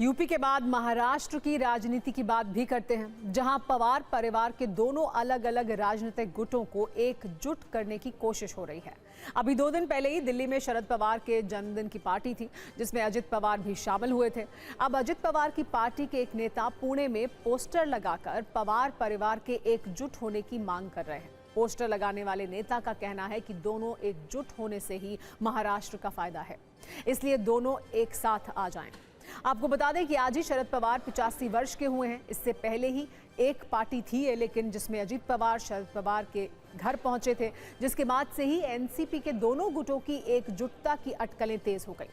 UP के बाद महाराष्ट्र की राजनीति की बात भी करते हैं, जहां पवार परिवार के दोनों अलग अलग राजनीतिक गुटों को एकजुट करने की कोशिश हो रही है। अभी 2 दिन पहले ही दिल्ली में शरद पवार के जन्मदिन की पार्टी थी, जिसमें अजित पवार भी शामिल हुए थे। अब अजित पवार की पार्टी के एक नेता पुणे में पोस्टर लगाकर पवार परिवार के एकजुट होने की मांग कर रहे हैं। पोस्टर लगाने वाले नेता का कहना है कि दोनों एकजुट होने से ही महाराष्ट्र का फायदा है, इसलिए दोनों एक साथ आ जाएं। आपको बता दें कि आज ही शरद पवार 85 वर्ष के हुए हैं। इससे पहले ही एक पार्टी थी, लेकिन जिसमें अजित पवार शरद पवार के घर पहुंचे थे, जिसके बाद से ही एनसीपी के दोनों गुटों की एकजुटता की अटकलें तेज हो गई।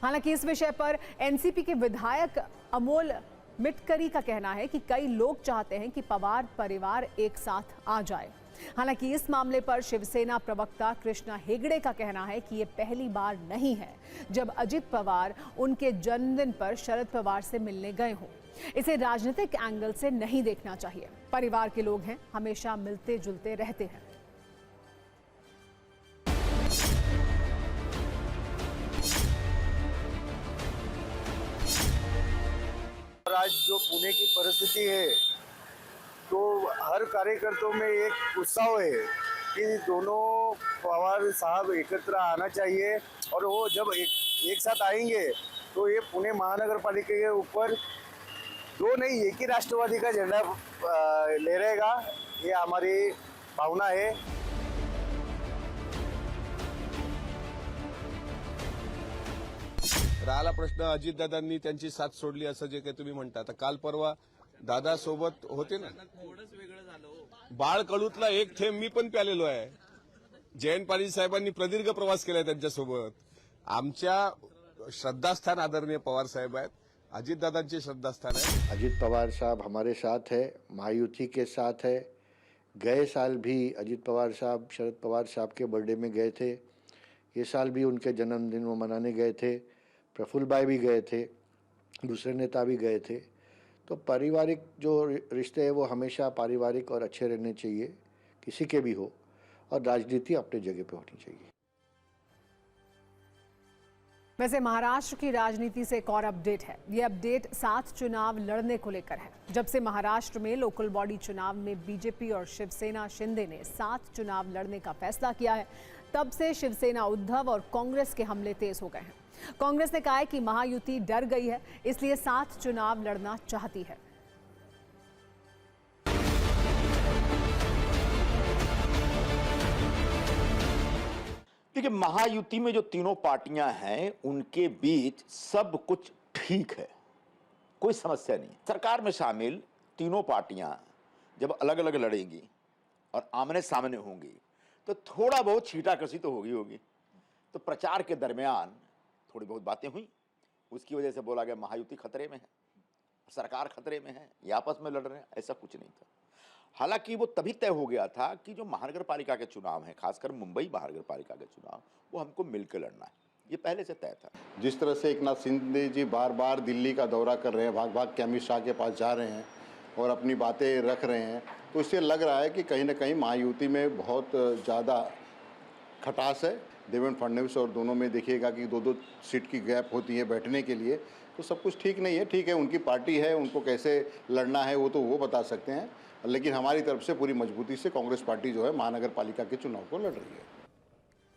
हालांकि इस विषय पर एनसीपी के विधायक अमोल मिटकरी का कहना है कि कई लोग चाहते हैं कि पवार परिवार एक साथ आ जाए। हालांकि इस मामले पर शिवसेना प्रवक्ता कृष्णा हेगड़े का कहना है कि ये पहली बार नहीं है जब अजित पवार उनके जन्मदिन पर शरद पवार से मिलने गए हों। इसे राजनीतिक एंगल से नहीं देखना चाहिए। परिवार के लोग हैं, हमेशा मिलते जुलते रहते हैं। आज जो पुणे की परिस्थिति है, तो हर कार्यकर्ताओं में एक उत्साह है कि दोनों पवार साहब एकत्र आना चाहिए, और वो जब एक साथ आएंगे तो ये पुणे महानगर पालिका के ऊपर दो नहीं एक ही राष्ट्रवादी का झंडा लहराएगा। ये हमारी भावना है। राहिला प्रश्न अजितदादांनी त्यांची साथ सोडली असं जे काही तुम्ही म्हणता, तर काल परवा दादा सोबत होते ना, बाळ कडूतला एक थेंब मी पण प्यालेलो आहे। जयंत पाटील साहेबांनी प्रदीर्घ प्रवास केलाय त्यांच्यासोबत। आमच्या श्रद्धास्थान आदरणीय पवार साहेब आहेत, अजितदादांचे श्रद्धास्थान आहे। अजित पवार साहब हमारे साथ है, महायुति के साथ है। गए साल भी अजित पवार साहब शरद पवार साहब के बर्थडे में गए थे। ये साल भी उनके जन्मदिन वो मनाने गए थे। प्रफुल्ल भाई भी गए थे, दूसरे नेता भी गए थे। तो पारिवारिक जो रिश्ते हैं वो हमेशा पारिवारिक और अच्छे रहने चाहिए, किसी के भी हो, और राजनीति अपने जगह पे होनी चाहिए। वैसे महाराष्ट्र की राजनीति से एक और अपडेट है। ये अपडेट 7 चुनाव लड़ने को लेकर है। जब से महाराष्ट्र में लोकल बॉडी चुनाव में बीजेपी और शिवसेना शिंदे ने 7 चुनाव लड़ने का फैसला किया है, तब से शिवसेना उद्धव और कांग्रेस के हमले तेज हो गए हैं। कांग्रेस ने कहा है कि महायुति डर गई है, इसलिए 7 चुनाव लड़ना चाहती है। देखिए, महायुति में जो तीनों पार्टियां हैं उनके बीच सब कुछ ठीक है, कोई समस्या नहीं। सरकार में शामिल तीनों पार्टियां जब अलग अलग लड़ेंगी और आमने सामने होंगी तो थोड़ा बहुत छींटाकशी तो होगी। तो प्रचार के दरमियान थोड़ी बहुत बातें हुई, उसकी वजह से बोला गया महायुति खतरे में है, सरकार खतरे में है, ये आपस में लड़ रहे हैं। ऐसा कुछ नहीं था। हालांकि वो तभी तय हो गया था कि जो महानगर पालिका के चुनाव हैं, खासकर मुंबई महानगर पालिका के चुनाव, वो हमको मिलकर लड़ना है, ये पहले से तय था। जिस तरह से एकनाथ शिंदे जी बार बार दिल्ली का दौरा कर रहे हैं, भाग भाग के अमित शाह के पास जा रहे हैं और अपनी बातें रख रहे हैं, तो इससे लग रहा है कि कहीं ना कहीं महायुति में बहुत ज़्यादा खटास है। देवेंद्र फडणवीस और दोनों में देखिएगा कि 2-2 सीट की गैप होती है बैठने के लिए, तो सब कुछ ठीक नहीं है। ठीक है, उनकी पार्टी है, उनको कैसे लड़ना है वो तो वो बता सकते हैं, लेकिन हमारी तरफ से पूरी मजबूती से कांग्रेस पार्टी जो है महानगर पालिका के चुनाव को लड़ रही है।